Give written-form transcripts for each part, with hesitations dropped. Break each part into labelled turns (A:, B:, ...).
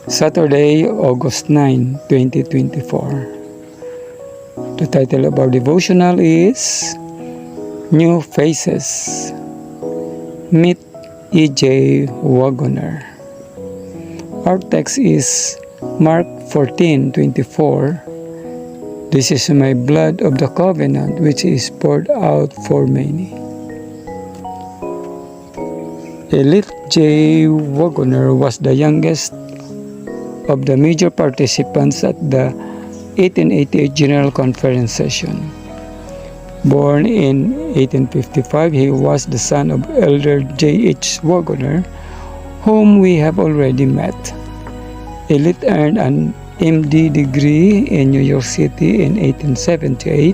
A: Saturday, August 9, 2024. The title of our devotional is New Faces. Meet E.J. Waggoner. Our text is Mark 14:24. This is my blood of the covenant which is poured out for many. Elite J. Waggoner was the youngest of the major participants at the 1888 General Conference session. Born in 1855, he was the son of Elder J. H. Waggoner, whom we have already met. Elite earned an MD degree in New York City in 1878,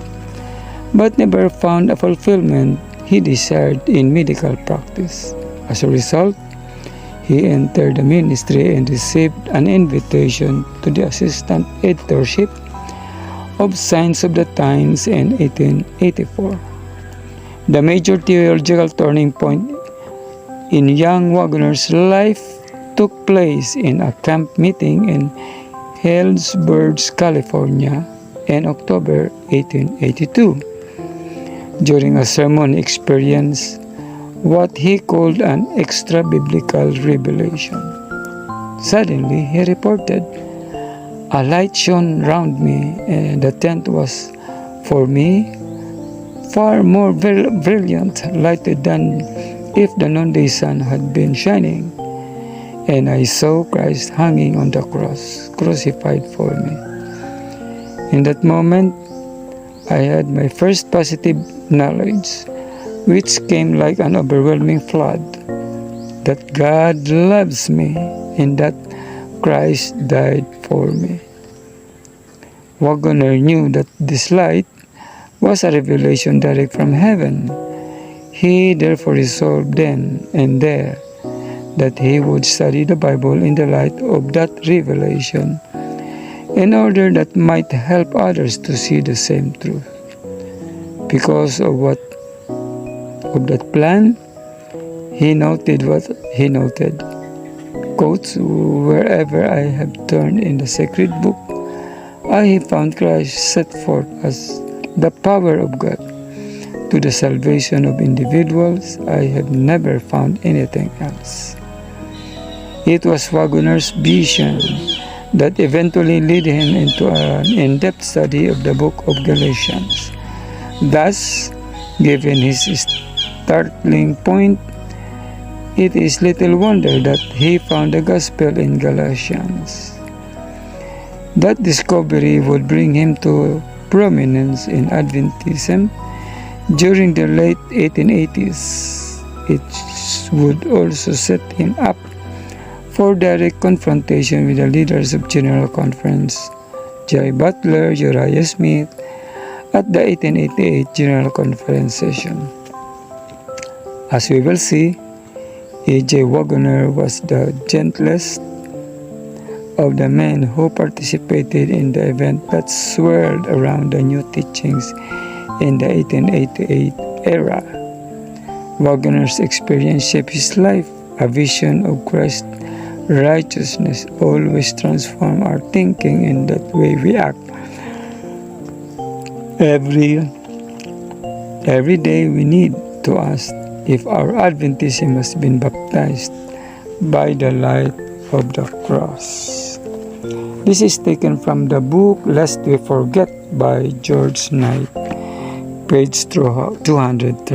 A: but never found a fulfillment he desired in medical practice. As a result, he entered the ministry and received an invitation to the assistant editorship of Signs of the Times in 1884. The major theological turning point in young Waggoner's life took place in a camp meeting in Healdsburg, California in October 1882. During a sermon, he experienced what he called an extra-biblical revelation. Suddenly, he reported, "A light shone round me, and the tent was, for me, far more brilliant lighted than if the noonday sun had been shining. And I saw Christ hanging on the cross, crucified for me." In that moment, I had my first positive knowledge, which came like an overwhelming flood, that God loves me and that Christ died for me. Waggoner knew that this light was a revelation direct from heaven. He therefore resolved then and there that he would study the Bible in the light of that revelation, in order that might help others to see the same truth. Because of that plan, he noted what he noted. Quotes, "Wherever I have turned in the sacred book, I have found Christ set forth as the power of God to the salvation of individuals. I have never found anything else." It was Waggoner's vision that eventually led him into an in-depth study of the book of Galatians. Thus, given his startling point, it is little wonder that he found the gospel in Galatians. That discovery would bring him to prominence in Adventism during the late 1880s. It would also set him up for direct confrontation with the leaders of General Conference, J. Butler, Uriah Smith, at the 1888 General Conference session. As we will see, E.J. Waggoner was the gentlest of the men who participated in the event that swirled around the new teachings in the 1888 era. Waggoner's experience shaped his life. A vision of Christ's righteousness always transforms our thinking, in that way we act. Every day we need to ask if our Adventism has been baptized by the light of the cross. This is taken from the book Lest We Forget by George Knight, page 236.